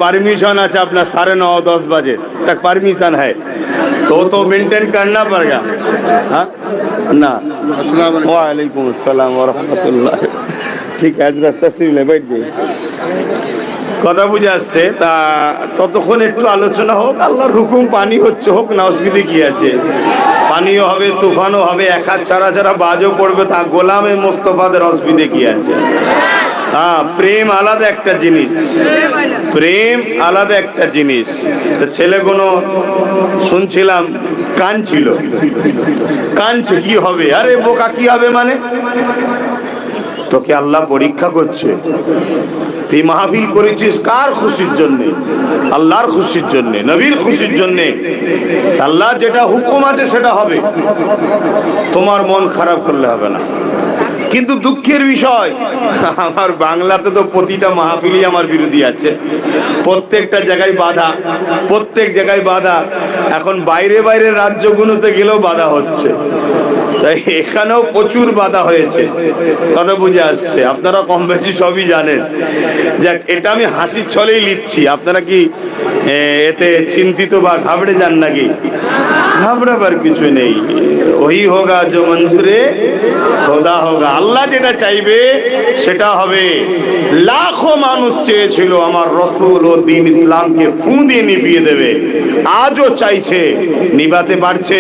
Permission আছে আপনার 9:30-10 बजे तक परमिशन है तो मेंटेन करना पड़ेगा। हाँ ना, वालेकुम अस्सलाम व रहमतुल्लाह। ठीक है, हजरत तस्लीम ले बैठ जाइए। কথা বুঝে আসছে তা ততক্ষণ একটু আলোচনা হোক, আল্লাহর হুকুম পানি হচ্ছে হোক না, অসুবিধে কি আছে? পানিও হবে, তুফানও হবে, এক হাত ছাড়া ছাড়া বাজও পড়বে, তা গোলামে মোস্তফাদের অসুবিধে কি আছে? হ্যাঁ, প্রেম আলাদা একটা জিনিস, প্রেম আলাদা একটা জিনিস। ছেলেগুলো শুনছিলাম কাঁদছিল, কাঁদছে কি হবে? আরে বোকা কি হবে মানে? তোকে আল্লাহ পরীক্ষা করছে। তুই মাহফিল করেছিস কার খুশির জন্যে? আল্লাহর খুশির জন্যে, নবীর খুশির জন্যে। আল্লাহ যেটা হুকুম আছে সেটা হবে, তোমার মন খারাপ করলে হবে না। কিন্তু দুঃখের বিষয়, আমার বাংলাতে তো প্রতিটা মাহফিলই আমার বিরোধী আছে, প্রত্যেকটা জায়গায় বাধা, প্রত্যেক জায়গায় বাধা। এখন বাইরে বাইরে রাজ্যগুলোতে গেলেও বাধা হচ্ছে, তাই এখানেও প্রচুর বাধা হয়েছে। কথা বুঝে আসছে? আপনারা কম বেশি সবই জানেন। যাক, এটা আমি হাসির ছলেই লিখছি, আপনারা কি এতে চিন্তিত বা ঘাবড়ে যান নাকি? ঘাবড়াবার কিছু নেই। ওই হোগা जो मंजूरे খোদা হোগা, আল্লাহ যেটা চাইবে সেটা হবে। লাখো মানুষ চেয়েছিল আমার রসুল ও দ্বীন ইসলামকে ফু দিয়ে নিভিয়ে দেবে, আজও চাইছে, নিভাতে পারছে?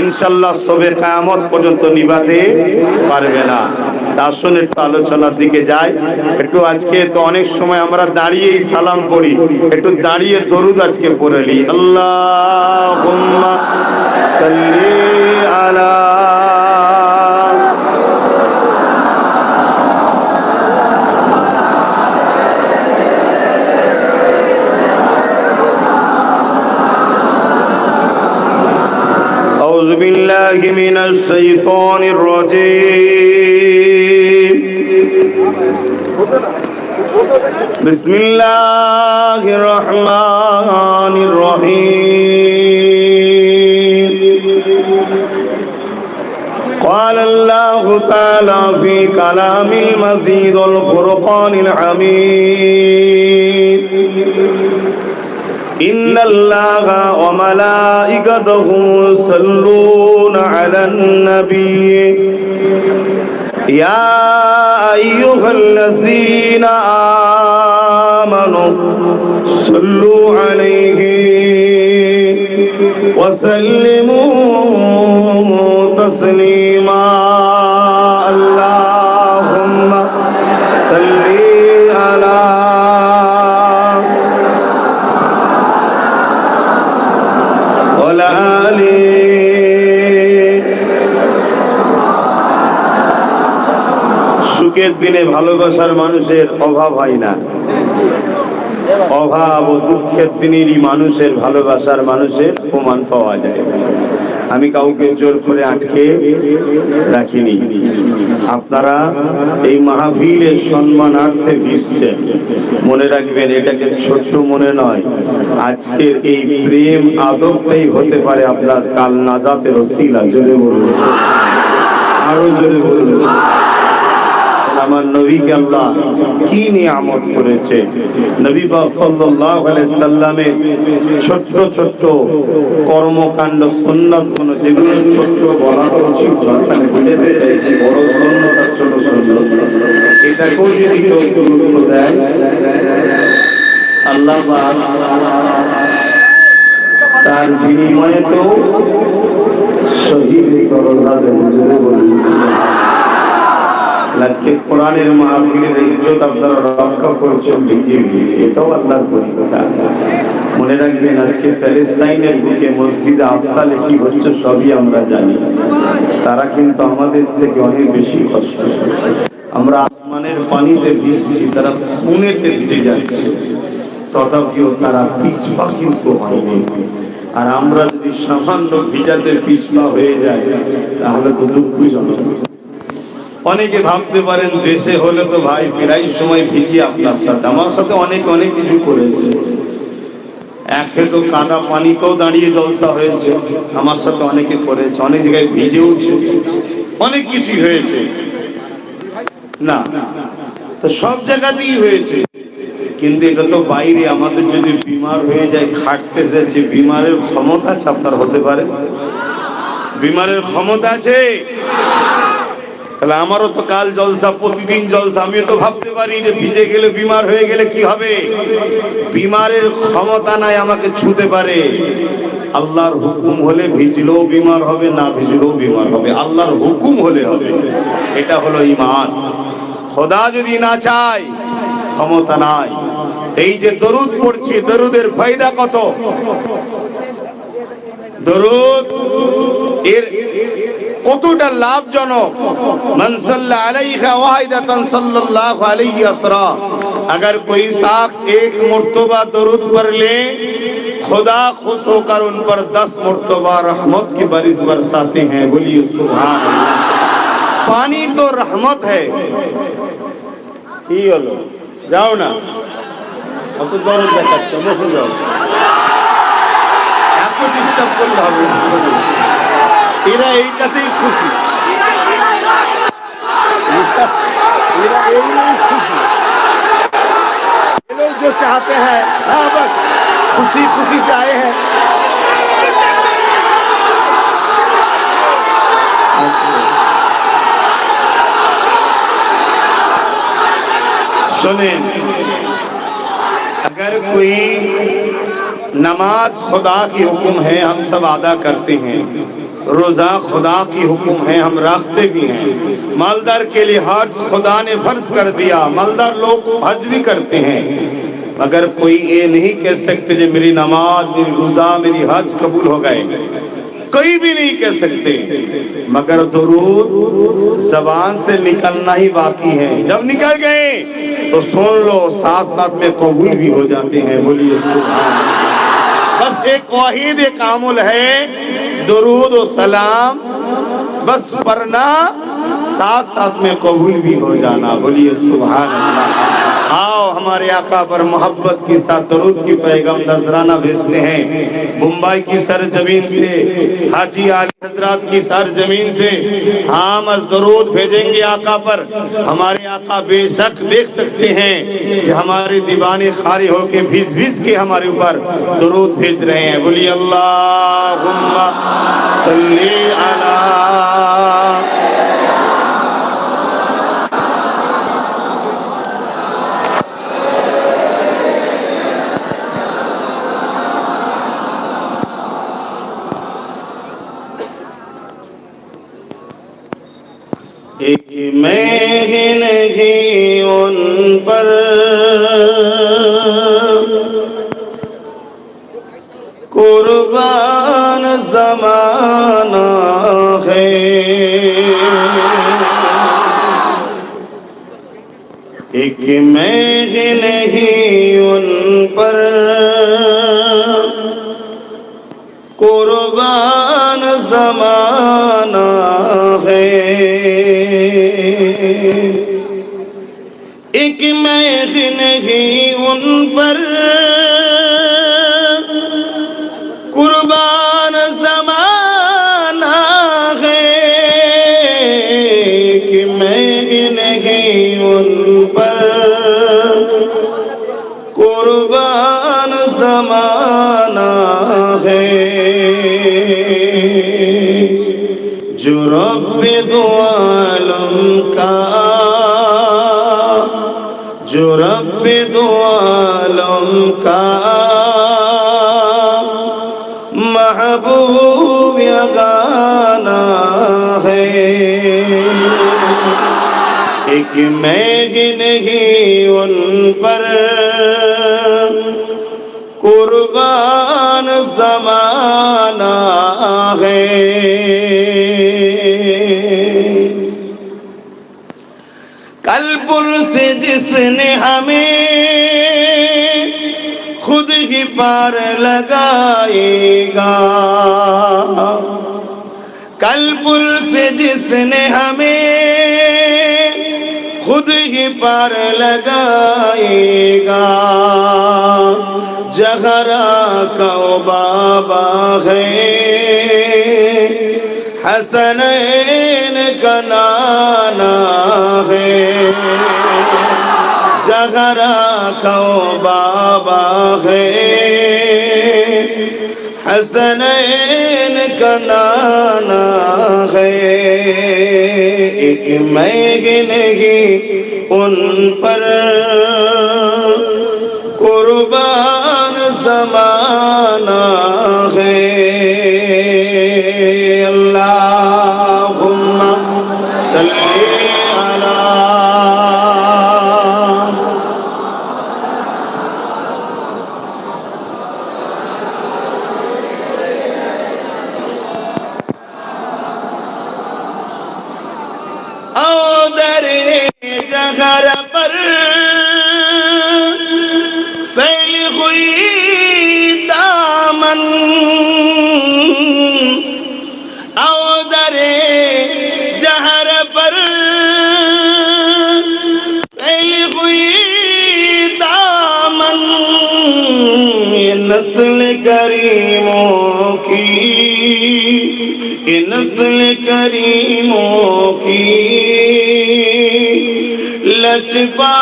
ইনশাল্লাহ সবে কিয়ামত পর্যন্ত নিভাতে পারবে না। আসুন একটু আলোচনার দিকে যাই। একটু আজকে তো অনেক সময় আমরা দাঁড়িয়েই সালাম পড়ি, একটু দাঁড়িয়ে দরুদ আজকে পড়ে নি। আল্লাহুম্মা সাল্লি আলা أعوذ بالله من الشيطان الرجيم بسم الله الرحمن الرحيم قال الله تعالى في كلام المزيد الفرقان الحميد إن الله وملائكته يصلون على النبي يا أيها الذين آمنوا صلوا عليه وسلموا تسليما اللهم صل على সুখের দিনে ভালোবাসার মানুষের অভাব হয় না, অভাব ও দুঃখের দিনেরই মানুষের ভালোবাসার মানুষের প্রমাণ পাওয়া যায়। আমি কাউকে জোর করে আটকে রাখিনি। আপনারা এই মাহফিলের সম্মানার্থে ভিড়ছেন, মনে রাখবেন এটাকে ছোট্ট মনে নয়। আজকের এই প্রেম আদবটাই হতে পারে আপনার কাল নাজাতের ওসিলা। জোরে বলুন, আরো জোরে বলুন। আমার নবীকে আল্লাহ কি নিয়ামত করেছে। নবী পাক সাল্লাল্লাহু আলাইহি সাল্লামের ছোট্ট ছোট্ট কর্মকাণ্ড সুন্নাত গুলো, যেগুলো ছোট্ট বলা উচিত, মানে বুঝাতে চাইছি বড় সুন্নাত আর ছোট সুন্নাত, এটাকেও যদি কেউ গুরুত্ব দেয়, আল্লাহ পাক তার বিনিময়ে তো শহীদের দরজা দেবে। জোরে বলুন। আজকে কোরআনের মাহফিলের ইজ্জত আপনারা রক্ষা করছেন বিজেপি, এটাও আল্লাহর পরীক্ষা। মনে রাখবেন, আজকে প্যালেস্তাইনের বুকে মসজিদে আকসা কি হচ্ছে সবই আমরা জানি। তারা কিন্তু আমাদের থেকে অনেক বেশি কষ্ট। আমরা আসমানের পানিতে ভিজছি, তারা খুনেতে ভিজে যাচ্ছে, তথাপিও তারা পিছপা কিন্তু হয়নি। আর আমরা যদি সামান্য ভিজাতে পিছপা হয়ে যায় তাহলে তো দুঃখজনক। অনেকে ভাবতে পারেন দেশে হলে তো ভাই প্রায় সময় ভিজি আপনার সাথে, আমার সাথে অনেক অনেক কিছু করেছে। একে তো কাদা পানিতেও দাঁড়িয়ে জলসা হয়েছে, আমার সাথে অনেকে করেছে, অনেক জায়গায় ভিজেওছে, অনেক কিছুই হয়েছে। না তো সব জায়গাতেই হয়েছে, কিন্তু এটা তো বাইরে। আমাদের যদি বিমার হয়ে যায়, খাটতে যাচ্ছে, বিমারের ক্ষমতা আছে আপনার হতে পারে? বিমারের ক্ষমতা আছে? তাহলে আমারও তো কাল জলসা, প্রতিদিন জলসা। আমিও তো ভাবতে পারি যে ভিজে গেলে, বিমার হয়ে গেলে কি হবে। বিমারের ক্ষমতা নাই আমাকে ছুঁতে পারে। আল্লাহর হুকুম হলে ভিজলেও বিমার হবে, না ভিজলেও বিমার হবে। আল্লাহর হুকুম হলে হবে। এটা হলো ঈমান। খোদা যদি না চায়, ক্ষমতা নাই। এই যে দরুদ পড়ছি, দরুদের ফায়দা কত? দরুদ এর কতটা লাভজনক। মান সাল্লা আলাইহা ওয়াহিদাতান সাল্লাল্লাহু আলাইহি আসরা। अगर कोई शख्स एक मर्तबा दरूद पढ़ ले, खुदा खुश होकर उन पर 10 मर्तबा रहमत की बारिश बरसाते हैं। बोलिए सुभान अल्लाह। पानी तो रहमत है। কি হলো, যাও না, অত দরদ দেখাচ্ছ, বসে যাও। এত ডিস্টার্ব করলে হবে? এরা এইটাতেই খুশি, এরা এই খুশি। लोग जो चाहते हैं, हाँ बस खुशी खुशी से आए हैं। सुनें, अगर कोई नमाज खुदा की हुक्म है, हम सब अदा करते हैं। रोजा खुदा की हुक्म है, हम रखते भी हैं। मालदार के लिए हज खुदा ने फर्ज कर दिया, मालदार लोग हज भी करते हैं। मगर कोई ये नहीं कह सकते कि मेरी नमाज, मेरी रोजा, मेरी हज कबूल हो गए। कोई भी नहीं कह सकते। मगर दुरूद जबान से निकलना ही बाकी है। जब निकल गए तो सुन लो, साथ साथ में कबूल भी हो जाते हैं। बोलिए सुभान अल्लाह। बस एक वाहिद एक आमुल है, दुरूद और सलाम बस पढ़ना, साथ साथ में कबूल भी हो जाना। बोलिए सुभान अल्लाह। आओ हमारे आका पर मोहब्बत के साथ दरूद की पैगाम नजराना भेजते हैं। मुंबई की सरजमीन से, हाजी आली हजरात की सरजमीन से हम दरूद भेजेंगे आका पर। हमारे आका बेशक देख सकते हैं कि हमारे दीवाने खारी होके भीज भीज के हमारे ऊपर दरूद भेज रहे हैं। बोलिए अल्लाहुम्मा सल्ली अला। एक मैं ही नहीं उन पर कुर्बान ज़माना है। एक मैं ही नहीं उन पर कुर्बान ज़माना है। एक मैं नहीं उन पर कुर्बान ज़माना है। कि मैं नहीं उन पर कुर्बान ज़माना है। जो रब्बे दो आलम का, जो रब्बे दो आलम का महबूब यगाना है। एक मैं ही नहीं उन पर कुर्बान ज़माना है। कल्पुर से जिसने हमें खुद ही पार लगाएगा। कल्पुर से जिसने हमें खुद ही पार लगाएगा। जहरा का बाबा है, हसनैन का नाना है। جہرا کو بابا ہے حسنین کا نانا ہے ایک میں نہیں ان پر قربان زمانہ ہے اللہم صلی علی او در جگر پر پھیل ہوئی دامن او در جہر پر پھیل ہوئی دامن یہ نسل کریموں کی یہ نسل کریموں کی لچپا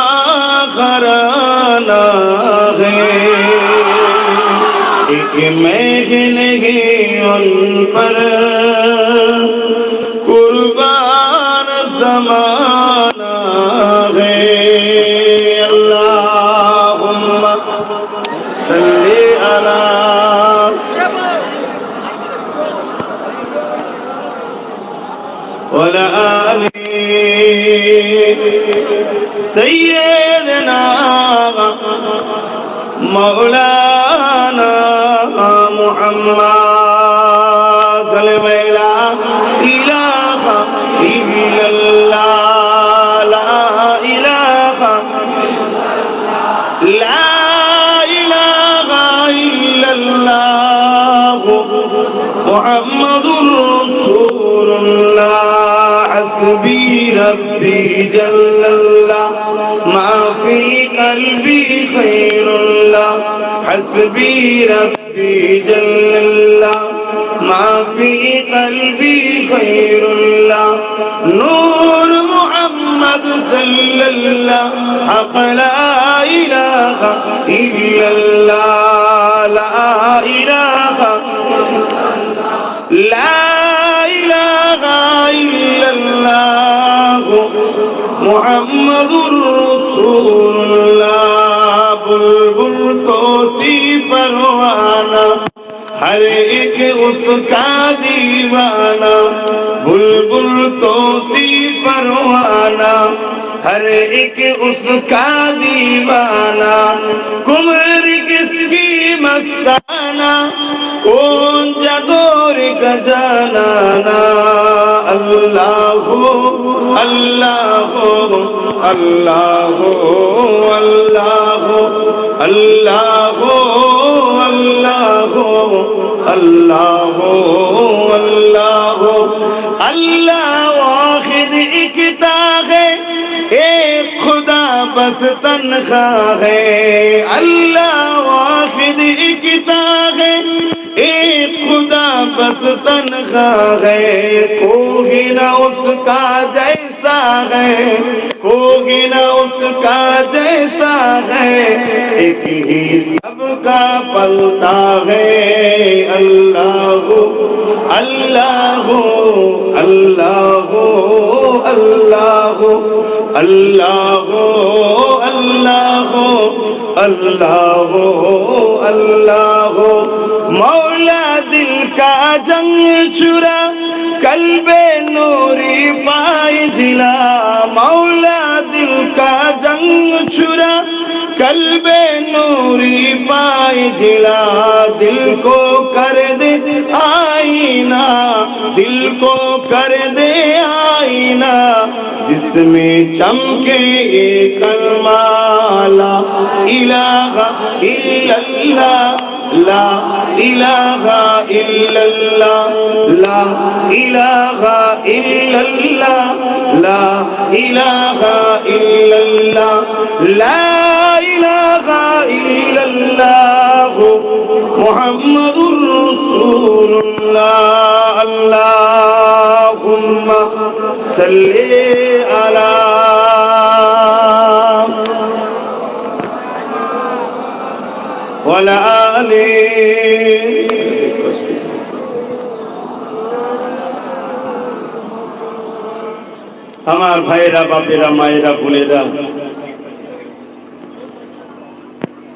گھرانہ ہے ایک میں نہیں ان پر قربان زمانہ ہے اللہم صلی علی وعلی آلہ سیدنا مولانا محمد کلمہ لا الہ الا اللہ لا الہ لا الہ الا اللہ محمد رسول اللہ حسبی ربی جل اللہ ما فی قلبی خیر اللہ حسبی ربی جل اللہ ما فی قلبی خیر اللہ نور محمد صلی اللہ حق لا الہ الا اللہ لا الہ لا الہ الا اللہ محمد رسول اللہ بلبل طوطی پروانہ ہر ایک اس کا دیوانہ بلبل طوطی پروانہ ہر ایک اس کا دیوانہ کمر کس کی مستانہ کون جگور کا جانانا اللہ اللہ اللہ اللہ اللہ اللہ اللہ اللہ اللہ واحد اکتا ہے ایک خدا بس تنخواہ ہے اللہ واحد اکتا ہے ایک خدا بس تنخواہ ہے کوئی نہ اس کا جیسا ہے کوئی نہ اس کا جیسا ہے ایک ہی سب کا پلتا ہے اللہ اللہ اللہ اللہ اللہ اللہ اللہ اللہ مولا دل کا جنگ چرا قلب نوری پائے جلا مولا دل کا جنگ چرا قلب نوری پائے جلا دل کو کر دے آئینہ دل کو کر دے آئینہ جس میں چمکے یہ کلمہ لا الہ الا اللہ لا الہ الا اللہ لا الہ الا اللہ لا الہ الا اللہ لا الہ الا اللہ محمد رسول اللہ اللہم صلی علی وعلى آله আমার ভাইরা বাপেরা মায়েরা বোনেরা,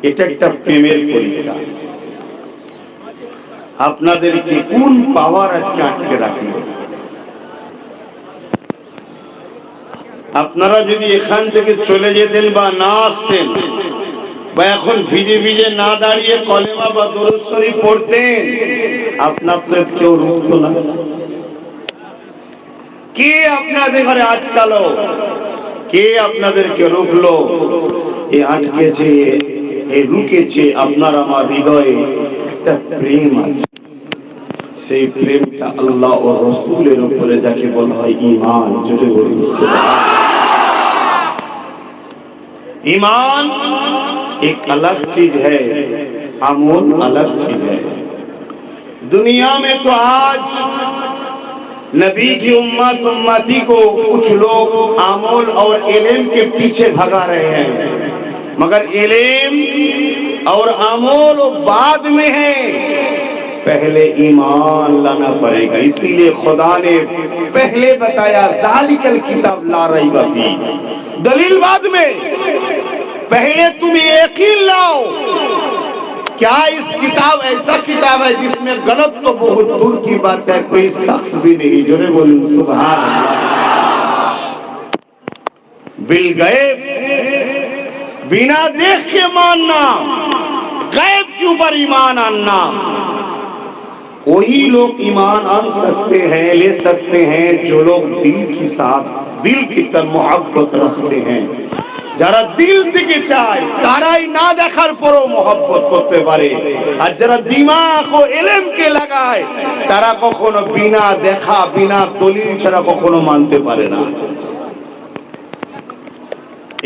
এটা একটা প্রেমের পরীক্ষা। আপনাদেরকে কোন পাওয়ার আজকে আটকে রাখলো? আপনারা যদি এখান থেকে চলে যেতেন বা না আসতেন, বা এখন ভিজে ভিজে না দাঁড়িয়ে কলেমা বা দরুদ শরীফ পড়তেন, আপনাদের কেউ রুখতো না। কে আপনাদের ঘরে আটকালো? কে আপনাদেরকে রুখলো? এ আটকেছে, এ রুকেছে আপনার আমার হৃদয়ে একটা প্রেম আছে। সেই প্রেমটা আল্লাহ ও রসুলের উপরে যাকে বলা হয় ঈমান। জোরে বলুন সুবহানাল্লাহ। ईमान एक अलग चीज है, अमूल अलग चीज है। दुनिया में तो आज नबी की उम्मती को कुछ लोग अमूल और इल्म के पीछे भगा रहे हैं, मगर इल्म और अमूल बाद में है, पहले ईमान लाना पड़ेगा। इसीलिए खुदा ने पहले बताया ज़ालिकल किताब ला रैब फीह, दलील बाद में, पहले तुम यकीन लाओ। क्या इस किताब ऐसा किताब है जिसमें गलत तो बहुत दूर की बात है, कोई शख्स भी नहीं। जो ने बोलूं सुभान अल्लाह। बिल गैब, बिना देख के मानना, गैब के ऊपर ईमान आनना। वही लोग ईमान आन सकते हैं, ले सकते हैं, जो लोग दिल के साथ, दिल की तरफ मोहब्बत रखते हैं। যারা দিল থেকে চায় তারাই না দেখার পরও মোহব্বত করতে পারে, আর যারা দিমাগ ও ইলমকে লাগায় তারা কখনো বিনা দেখা, বিনা দলিল ছাড়া কখনো মানতে পারে না।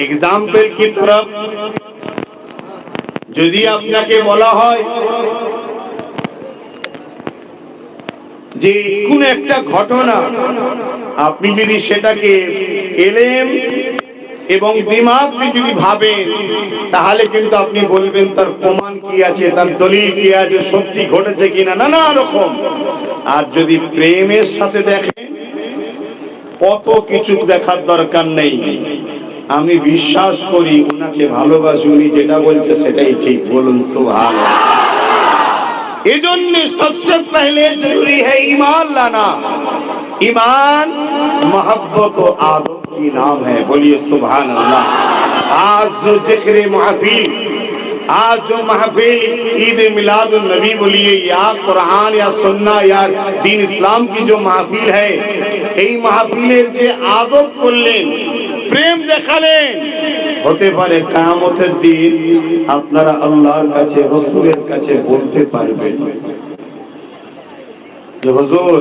এক্সাম্পল কি তরফ যদি আপনাকে বলা হয় যে কোন একটা ঘটনা, আপনি যদি সেটাকে ইলম এবং দিমাগ দিয়ে যদি ভাবেন, তাহলে কিন্তু আপনি বলবেন তার প্রমাণ কি আছে, তার দলিল কি আছে, সত্যি ঘটেছে কিনা, নানা রকম। আর যদি প্রেমের সাথে দেখেন, কত কিছু দেখার দরকার নেই। আমি বিশ্বাস করি ওনাকে ভালোবাসি, উনি যেটা বলছে সেটাই ঠিক। বলুন সুবহানাল্লাহ। এজন্য সবচেয়ে पहले जरूरी है ईमान लाना। ईमान मोहब्बत व आदत की नाम है। बोलिए सुभान अल्लाह। आज जो जिक्र महफिल, आज जो महफिल ईद मिलादुन नबी बोलिए, या कुरान या सुन्ना या दीन इस्लाम की जो महफिल है, এই মাহফিলের যে আদব করলেন, প্রেম দেখালেন, হতে পারে কিয়ামতের দিন আপনারা আল্লাহর কাছে, রাসূলের কাছে বলতে পারবেন যে হুজুর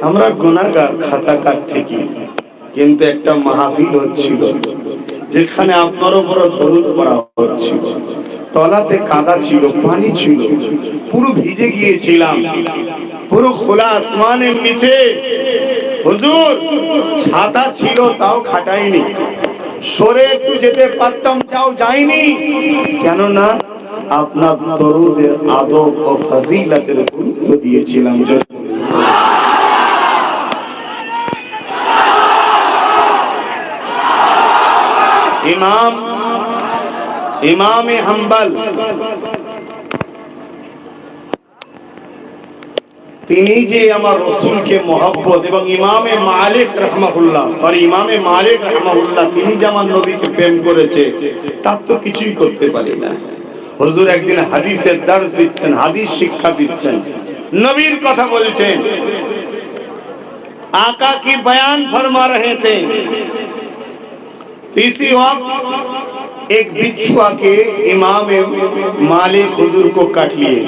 আমরা গুনাহগার, খাতাকার ঠিকই, কিন্তু একটা মাহফিল হচ্ছিল যেখানে আপনার উপর দরুদ পড়া হচ্ছিল, তলাতে কাদা ছিল, পানি ছিল, পুরো ভিজে গিয়েছিলাম, পুরো খোলা আসমানের নিচে। হুজুর ছাতা ছিল তাও খাটাইনি, সরে একটু যেতে পারতাম তাও যাইনি, কেননা আপনার দরুদের আদব ও ফজিলতের গুরুত্ব দিয়েছিলাম। ইমামে হাম্বল তিনি যে আমার রাসূলকে মহব্বত, এবং ইমামে মালিক রাহমাহুল্লাহ, ইমামে মালিক রাহমাহুল্লাহ তিনি যে আমার নবীকে প্রেম করেছে, তার তো কিছুই করতে পারি না। হুজুর একদিন হাদিসের দর্স দিচ্ছেন, হাদিস শিক্ষা দিচ্ছেন, নবীর কথা বলছেন, आका की बयान फरमा रहे थे। इसी वक्त एक बिच्छू आके इमाम मालिक हुजूर को काट लिए।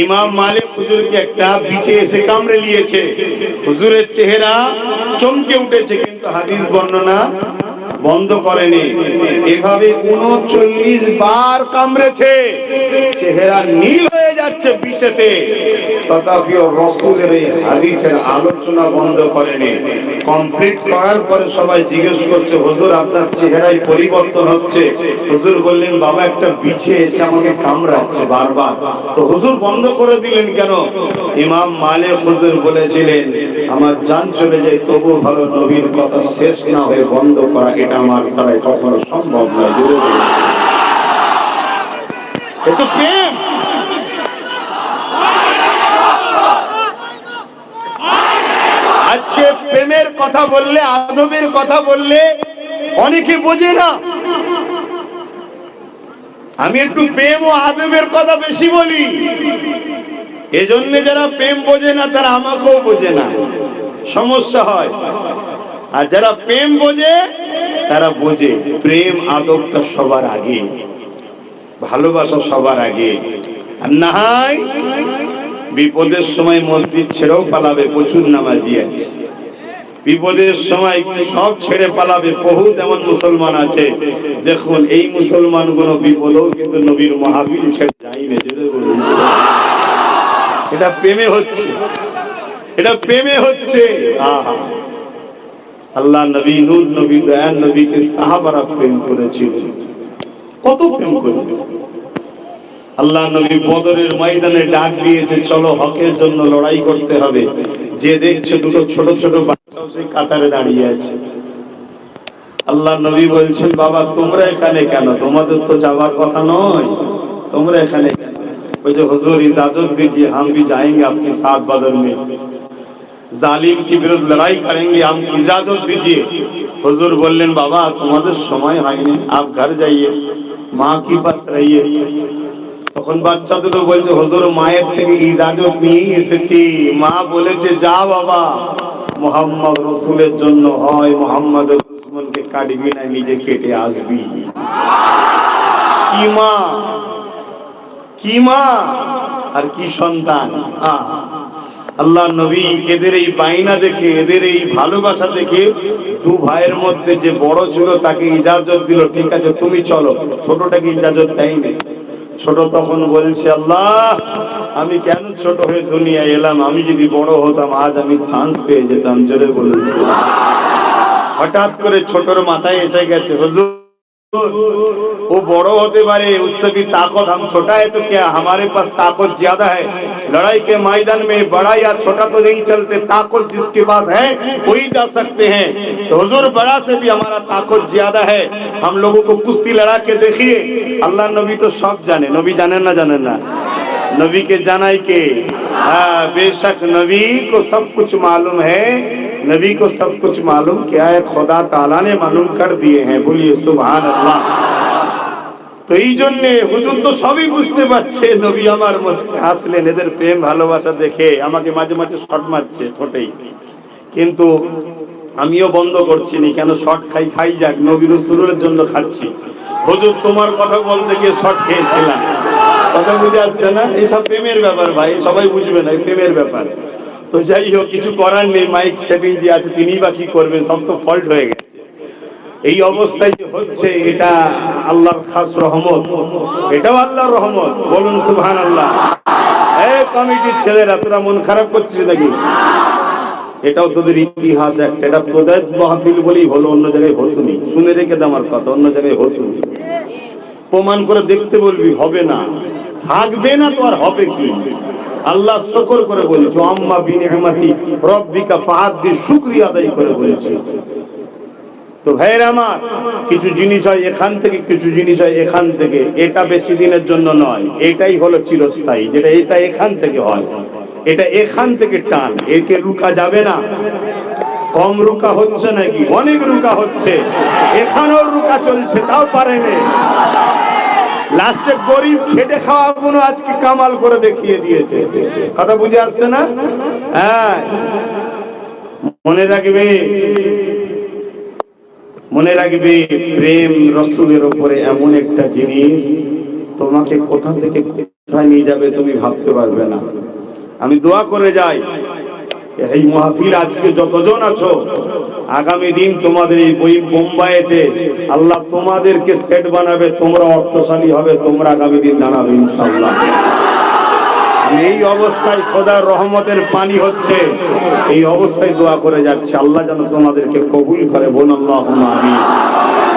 इमाम मालिक हुजूर के একটা বিছে এসে কামড়ে নিয়েছে। হুজুরের চেহারা চমকে উঠেছে, কিন্তু হাদিস বর্ণনা বন্ধ করেনি। এভাবে 39 বার কামড়েছে, চেহারা নীল হয়ে যাচ্ছে বিষেতে, তথাপিও রসুলের এই হাদিসের আলোচনা বন্ধ করেনি। কমপ্লিট করার পরে সবাই জিজ্ঞেস করছে, হুজুর আপনার চেহারায় পরিবর্তন হচ্ছে। হুজুর বললেন, বাবা একটা বিছে এসে আমাকে কামড়াচ্ছে বারবার। তো হুজুর বন্ধ করে দিলেন কেন? ইমাম মালিক হুজুর বলেছিলেন, আমার জান চলে যায় তবু ভালো নবীর কথা শেষ না হয়ে বন্ধ করা এটা আমার দ্বারাই কখনো সম্ভব নয়। এটা প্রেম। আজকে প্রেমের কথা বললে, আদবের কথা বললে অনেকে বোঝে না। আমি একটু প্রেম ও আদবের কথা বেশি বলি, এজন্য যারা প্রেম বোঝে না তারা আমাকেও বোঝে না, সমস্যা হয়। আর যারা প্রেম বোঝে তারা বোঝে প্রেম আদবটা সবার আগে, ভালোবাসা সবার আগে। আর না হয় বিপদের সময় মসজিদ ছেড়েও পালাবে, প্রচুর নামাজি আছে। বিপদের সময় সব ছেড়ে পালাবে, বহুত এমন মুসলমান আছে। দেখুন এই মুসলমানগুলো বিপদেও কিন্তু নবীর মাহফিল ছেড়ে যায়নি। এটা প্রেমে হচ্ছে, এটা প্রেমে হচ্ছে। আল্লাহ নবী, নূর নবী, দয়াল নবীকে সাহাবারা প্রেম করেছিল, কত প্রেম করেছে। আল্লাহ নবী বদরের ময়দানে ডাক দিয়েছে, চলো হকের জন্য লড়াই করতে হবে। যে দেখছে দুটো ছোট ছোট বাচ্চাও সেই কাতারে দাঁড়িয়ে আছে। আল্লাহ নবী বলছেন, বাবা তোমরা এখানে কেন? তোমাদের তো যাওয়ার কথা নয়, তোমরা এখানে কেন? বলছে, হুজুর इजाजत दीजिए, हम भी जाएंगे आपके साथ बदर में, जालिम के विरुद्ध लड़ाई करेंगे, हम इजाजत दीजिए। হুজুর বললেন, বাবা তোমাদের সময় হয়নি, आप घर जाइए, माँ की पास रहिए। তখন বাচ্চা দুটো বলছে, হুজুর মায়ের থেকে ইজাজত নিয়েই এসেছি। মা বলেছে, যা বাবা, মুহাম্মদ রাসূলের জন্য হয় মুহাম্মদের দুশমনকে কাটবি না, নিজে কেটে আসবি। কি মা, কি মা আর কি সন্তান। আল্লাহ নবী এদের এই বাইনা দেখে, এদের এই ভালোবাসা দেখে দু ভাইয়ের মধ্যে যে বড় ছিল তাকে ইজাজত দিল, ঠিক আছে তুমি চলো। ছোটটাকে ইজাজত দেয়নি। ছোট তখন বলছে, আল্লাহ আমি কেন ছোট হয়ে দুনিয়ায় এলাম, আমি যদি বড় হতাম আজ আমি চান্স পেয়ে যেতাম। জোরে বলুন। হঠাৎ করে ছোটর মাথায় এসে গেছে, হুজুর वो बड़ो होते पारे, उससे भी ताकत, हम छोटा है तो क्या हमारे पास ताकत ज्यादा है। लड़ाई के मैदान में बड़ा या छोटा तो नहीं चलते, ताकत जिसके पास है वही जा सकते हैं। तो हुजूर बड़ा से भी हमारा ताकत ज्यादा है, हम लोगों को कुश्ती लड़ा के देखिए। अल्लाह नबी तो सब जाने, नबी जाने ना नबी के जानाई के, हाँ बेशक नबी को सब कुछ मालूम है। नबी को सब कुछ मालूम क्या है, खुदा ताला ने मालूम कर दिए हैं। बोलिए सुभान अल्लाह। তো এই জন্যে হুজুর তো সবই বুঝতে পারছে। নবী আমার মুচকে হাসলেন, এদের প্রেম ভালোবাসা দেখে আমাকে মাঝে মাঝে শর্ট মারছে ঠোঁটেই, কিন্তু আমিও বন্ধ করছি নি। কেন শর্ট খাই যাক, নবী রাসূলের জন্য খাচ্ছি। হুজুর তোমার কথা বলতে গিয়ে শর্ট খেয়েছিলাম, কথা বুঝে আসছে না? এইসব প্রেমের ব্যাপার ভাই, সবাই বুঝবে না, প্রেমের ব্যাপার। তো যাই হোক, কিছু করার নেই, মাইক সেটিং যে আছে তিনি বা কি করবেন, সব তো ফল্ট হয়ে গেছে। এই অবস্থায় যে হচ্ছে এটা আল্লাহর খাস রহমত, এটাও আল্লাহর রহমত। বলুন সুবহানাল্লাহ। এই কমিটির ছেলেরা তোরা মন খারাপ করছিস নাকি? এটাও তোদের ইতিহাস একটা, এটা তোদের মাহফিল বলেই হলো, অন্য জায়গায় হতো নি। শুনে রেখে দে আমার কথা, অন্য জায়গায় হতো নি। প্রমাণ করে দেখতে বলবি, হবে না, থাকবে না তো আর হবে কি? আল্লাহ শুকর করে বলছো, আম্মা বিনিআমাতি রাব্বিকা ফাহাদ্দিস, শুকরিয়া আদায় করে বলছে। তো ভাইরা আমার, কিছু জিনিস হয় এখান থেকে, কিছু জিনিস হয় এখান থেকে। এটা বেশি দিনের জন্য নয়, এটাই হলো চিরস্থায়ী। যেটা এটা এখান থেকে হয়, এটা এখান থেকে টান, একে রুকা যাবে না। কম রুকা হচ্ছে নাকি? অনেক রুকা হচ্ছে, এখানেও রুকা চলছে, তাও পারেনি। লাস্টে গরিব খেটে খাওয়া গুলো আজকে কামাল করে দেখিয়ে দিয়েছে। কথা বুঝে আসছে না? হ্যাঁ, মনে রাখবে, মনে রাখবে, প্রেম রাসূলের উপরে এমন একটা জিনিস, তোমাকে কোথা থেকে কোথায় নিয়ে যাবে তুমি ভাবতে পারবে না। আমি দোয়া করে যাই, এই মাহফিল আজকে যতজন আছো, আগামী দিন তোমাদের এই বই বোম্বাইতে আল্লাহ তোমাদেরকে সেট বানাবে, তোমরা অর্থশালী হবে, তোমরা আগামী দিন জানাবে ইনশাআল্লাহ। এই অবস্থায় খোদার রহমতের পানি হচ্ছে, এই অবস্থায় দোয়া করে যাচ্ছে, আল্লাহ যেন তোমাদেরকে কবুল করে, বলুন আল্লাহুম্মা আমিন।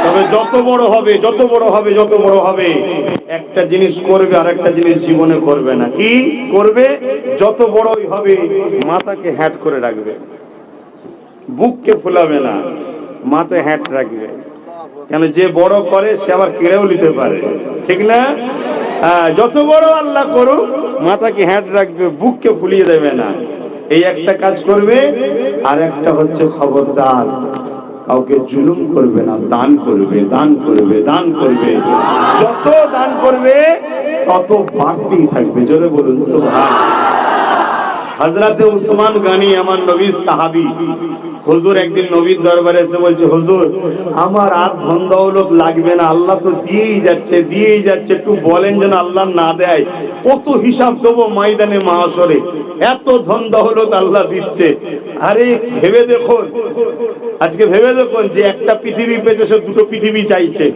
তবে যত বড় হবে, যত বড় হবে, যত বড় হবে, একটা জিনিস করবে আর একটা জিনিস জীবনে করবে না। কি করবে? যত বড়ই হবে মাথাকে হ্যাট করে রাখবে, বুককে ফুলাবে না, মাথায় হ্যাট রাখবে। কেন? যে বড় করে সে আবার কেড়েও নিতে পারে, ঠিক না? যত বড় আল্লাহ করুক, মাথাকে হ্যাট রাখবে, বুককে ফুলিয়ে দেবে না। এই একটা কাজ করবে। আর একটা হচ্ছে খবরদার, কাউকে জুলুম করবে না, দান করবে, দান করবে, দান করবে। যত দান করবে তত বাড়তেই থাকবে। জোরে বলুন সুবহানাল্লাহ। হযরতে উসমান গনি আমার নবীর সাহাবী, হুজুর একদিন নবীর দরবারে এসে বলছে, হুজুর আমার আর ধন দৌলত লাগবে না, আল্লাহ তো দিয়েই যাচ্ছে, দিয়েই যাচ্ছে, একটু বলেন যেন আল্লাহ না দেয়। কত হিসাব দেবো ময়দানে মাহশরে, এত ধন দৌলত আল্লাহ দিচ্ছে। আরে ভেবে দেখুন, আজকে ভেবে দেখুন, যে একটা পৃথিবী পেয়েছে সে দুটো পৃথিবী চাইছে,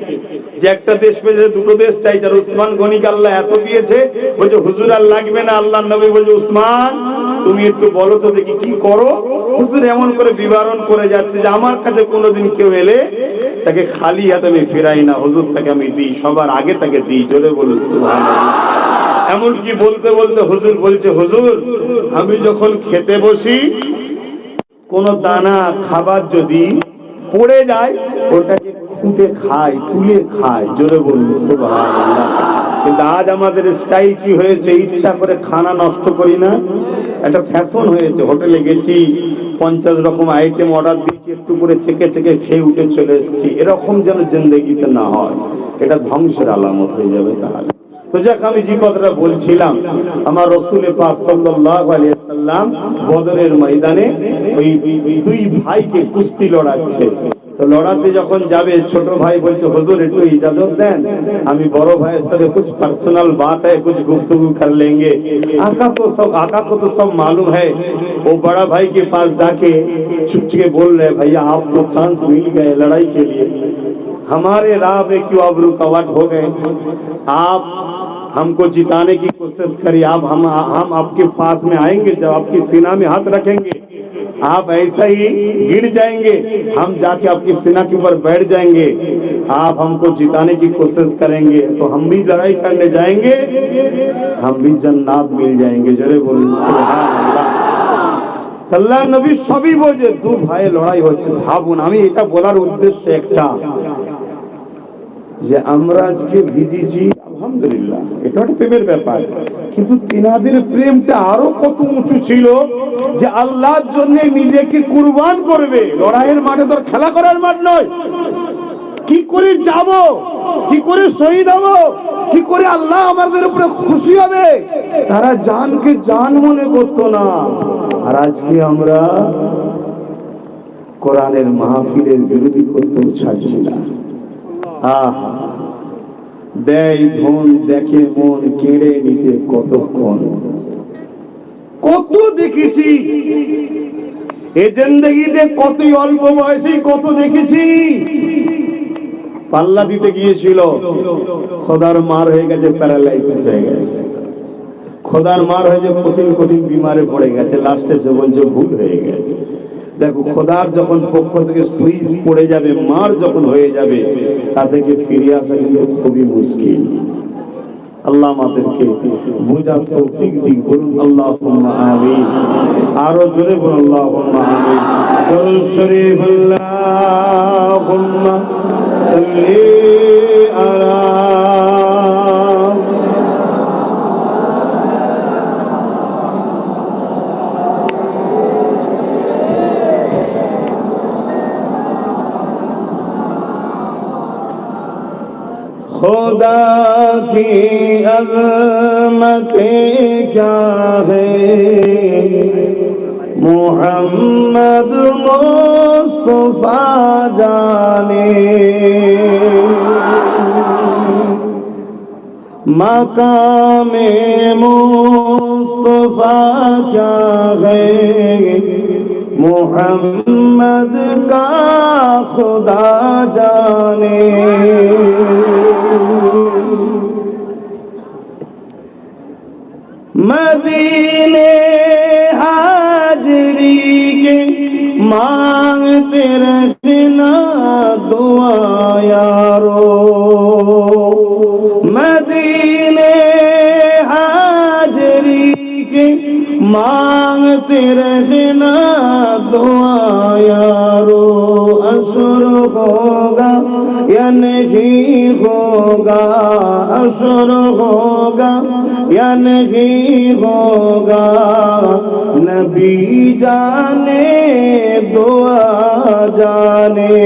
যে একটা দেশ পেয়েছে দুটো দেশ চাইছে। আর উসমান গনিকে আল্লাহ এত দিয়েছে, বলছে হুজুর আর লাগবে না। আল্লাহ নবী বলছে, উসমান তুমি একটু বলো তো দেখি কি করো। হুজুর এমন করে বিবরণ করে যাচ্ছে যে আমার কাছে কোনোদিন কেউ এলে তাকে খালি হাতে আমি ফেরাই না, হুজুর তাকে আমি দিই, সবার আগে তাকে দিই। জোরে বলুন সুবহানাল্লাহ। এমনকি বলতে বলতে হুজুর বলছে, হুজুর আমি যখন খেতে বসি, কোন দানা খাবার যদি পড়ে যায় ওটাকে খুঁটে খাই, তুলে খাই। জোরে বলুন সুবহানাল্লাহ। কিন্তু আজ আমাদের স্টাইল কি হয়েছে? ইচ্ছা করে খানা নষ্ট করি না, একটা ফ্যাশন হয়েছে। হোটেলে গেছি, 50 রকম আইটেম অর্ডার দিচ্ছি, একটু করে চেকে চেকে খেয়ে উঠে চলে এসেছি। এরকম যেন জিন্দেগিতে না হয়, এটা ধ্বংসের আলামত হয়ে যাবে। তাহলে তো যাক, আমি যে কথাটা বলছিলাম, আমার রাসূল পাক সাল্লাল্লাহু আলাইহি ওয়াসাল্লাম বদরের ময়দানে ওই দুই ভাইকে কুস্তি লড়াচ্ছে। তো লড়াতে যখন যাবে, ছোট ভাই বলছে, হুজুর একটু ইজাজত দেন, আমি বড় ভাইয়ের সাথে कुछ पर्सनल बात है, कुछ गुफ्तगू कर लेंगे। आका को तो सब मालूम है। वो बड़ा भाई के पास जाके चुपके बोल रहे, भैया आपको चांस मिल गए लड़ाई के लिए, हमारे राह में क्यों अब रुकावट हो गए? आप हमको जिताने की कोशिश करिए, हम आपके पास में आएंगे, जब आपकी सीना में हाथ रखेंगे आप ऐसा ही गिर जाएंगे, हम जाके आपकी सीना के ऊपर बैठ जाएंगे, आप हमको जिताने की कोशिश करेंगे तो हम भी लड़ाई करने जाएंगे, हम भी जन्नत मिल जाएंगे। जरे बोलुन सुबहानाल्लाह। আল্লাহ নবী সবই বোঝে, দু ভাই লড়াই হচ্ছে। ভাবুন, আমি এটা বলার উদ্দেশ্য একটা, যে আমরা আজকে ভিজেছি আলহামদুলিল্লাহ, এটা একটা প্রেমের ব্যাপার, কিন্তু তিনাদের প্রেমটা আরো কত উঁচু ছিল, যে আল্লাহর জন্য নিজেকে কুরবান করবে। লড়াইয়ের মাঠে তো খেলা করার মাঠ নয়। কি করে যাব, কি করে শহীদ হব, কি করে আল্লাহ আমাদের উপরে খুশি হবে, তারা জানকে জান মনে করতো না। আর আজকে আমরা কোরআনের মাহফিলের বিরোধী করতেও ছাড়ছি না। দেয় ধন দেখে মন কেড়ে নিতে কতক্ষণ, কত দেখেছি এ জিন্দেগিতে, কতই অল্প বয়সে কত দেখেছি। পাল্লা দিতে গিয়েছিল, খোদার মার হয়ে গেছে, প্যারালাইসিস হয়ে গেছে, খোদার মার হয়েছে, কঠিন কঠিন বিমারে পড়ে গেছে, লাস্টে সে বলছে ভুল হয়ে গেছে। দেখো, খোদার যখন পক্ষ থেকে সুইচ পড়ে যাবে, মার যখন হয়ে যাবে, তা থেকে ফিরে আসা কিন্তু খুবই মুশকিল। আল্লাহ আমাদেরকে বুঝার তৌফিক দিক। বলুন আল্লাহুম্মা আমিন। আরো জোরে বলুন আল্লাহুম্মা আমিন। দরুদ শরীফ আল্লাহুম্মা সাল্লি আলা खुदा की अज़मतें क्या है, मोहम्मद मुस्तफा जाने, मकामे मुस्तफा क्या है, मोहम्मद का खुदा जाने। मदीने हाजरी के मांगते रहना दुआ यारो, मदीने हाजरी के मांगते रहना दुआ यारो। असर होगा या नहीं होगा, असर होगा या नहीं होगा, नबी जाने दुआ जाने।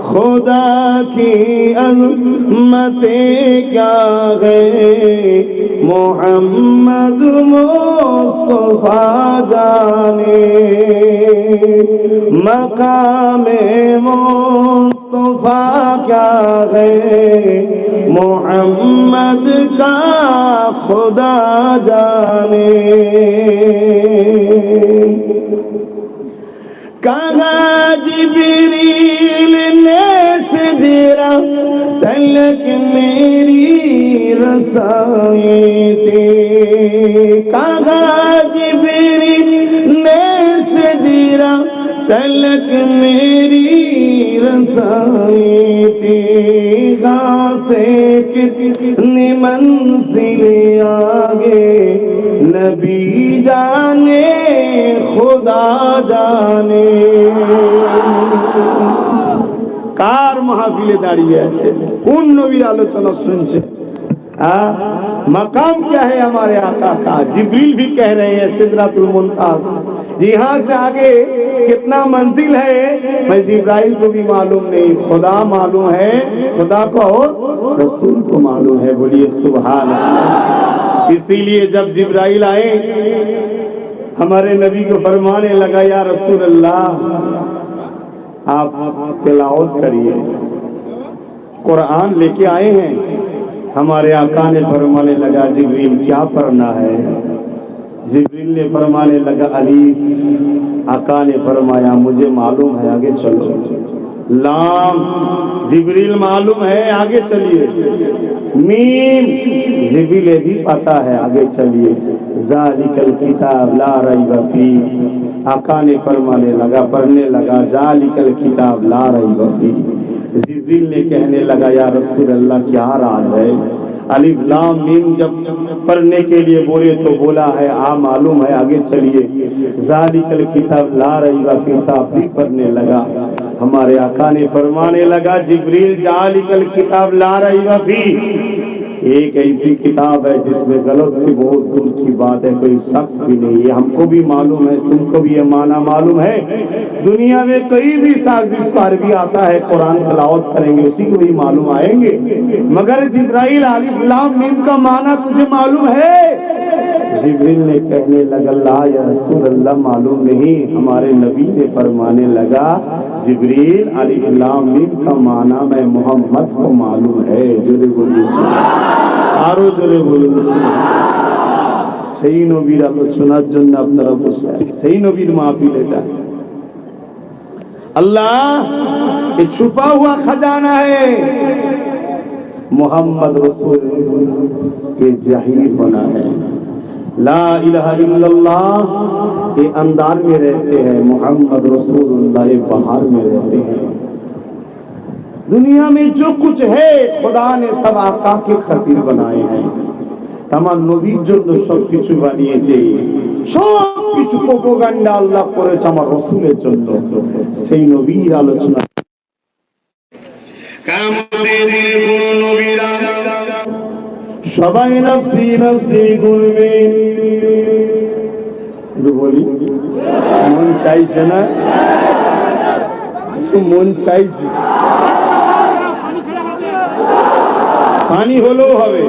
खुदा की अज़मतें क्या है, मोहम्मद मुस्तफा जाने। मकामे मुस्तफा क्या है, मोहम्मद का खुदा जाने। कहाँ जिब्रील ने सिदरा तलक मेरी रसाई थी, कहाँ जिब्रील ने सिदरा तलक मेरी रसाई थी। कहाँ से कितनी मंजिलें आगे, नबी जाने खुदा जाने। কার মাহফিলে দাঁড়িয়ে আছে, কোন নবীর আলোচনা শুনছে? मकाम क्या है हमारे आका का? जिब्रील भी कह रहे हैं सिदरातुल मुंतहा, यहाँ से आगे कितना मंजिल है मैं जिब्राइल को भी मालूम नहीं, खुदा मालूम है, खुदा को और रसूल को मालूम है। बोलिए सुभान अल्लाह। इसीलिए जब जिब्राइल आए हमारे नबी को फरमाने लगा, या रसूल अल्लाह आप तिलावत करिए, कुरान लेके आए हैं। हमारे आका ने फरमाने लगा, जिब्रील क्या पढ़ना है? जिब्रील ने फरमाने लगा अलीफ। आका ने फरमाया मुझे मालूम है, आगे चलो। लाम, जिब्रील मालूम है, आगे चलिए। मीम, जिब्रील भी पता है, आगे चलिए। ज़ालिकल किताब ला रैब फी, आका ने फरमाने लगा, पढ़ने लगा, ज़ालिकल किताब ला रैब फी। जिब्रील ने कहने लगा, या रसूल अल्लाह क्या राज है? अलिफ लाम मीम जब पढ़ने के लिए बोले तो बोला है मालूम है, आगे चलिए। ज़ालिकल किताब ला रैब फी भी पढ़ने लगा। हमारे आका ने फरमाने लगा, जिब्रील ज़ालिकल किताब ला रैब फी, एक ऐसी किताब है जिसमें गलत से बहुत दूर की बात है, कोई शक भी नहीं है। हमको भी मालूम है, तुमको भी ये माना मालूम है। दुनिया में कोई भी साज जिसको अरबी आता है कुरान तिलावत करेंगे उसी को भी मालूम आएंगे, मगर जिब्राइल अलिफ लाम मीम का माना तुझे मालूम है? जिब्रील ने कहने लगा, ला या रसूल अल्लाह मालूम नहीं। हमारे नबी ने फरमाने लगा, जिब्रील अलिफ लाम मीम का माना मैं मोहम्मद को मालूम है। जोरे बोलिए, আরো জোরে বলুন। সেই নবীর আলোচনার জন্য আপনারা বসে আছেন, সেই নবীর মাহফিল এটা। अल्लाह ये छुपा हुआ खजाना है, मोहम्मद रसूल ये जाहिर होना है। ला इलाहा इल्लल्लाह ये अंदर में रहते हैं, मोहम्मद रसूलुल्लाह ये बाहर में रहते हैं। दुनिया में जो कुछ है खुदा ने सब आका के खातिर बनाए हैं, तमाम नबीर জন্য সবকিছু বানিয়েছে, সবকিছু প্রোপাগান্ডা আল্লাহ করেছে আমার রাসূলের জন্য। সেই নবীর আলোচনা কিয়ামতের দিনে কোন নবীরা সবাই নফসি নফসি বলবে, বলি মন চাইছে না, মন চাইছে, পানি হলেও হবে।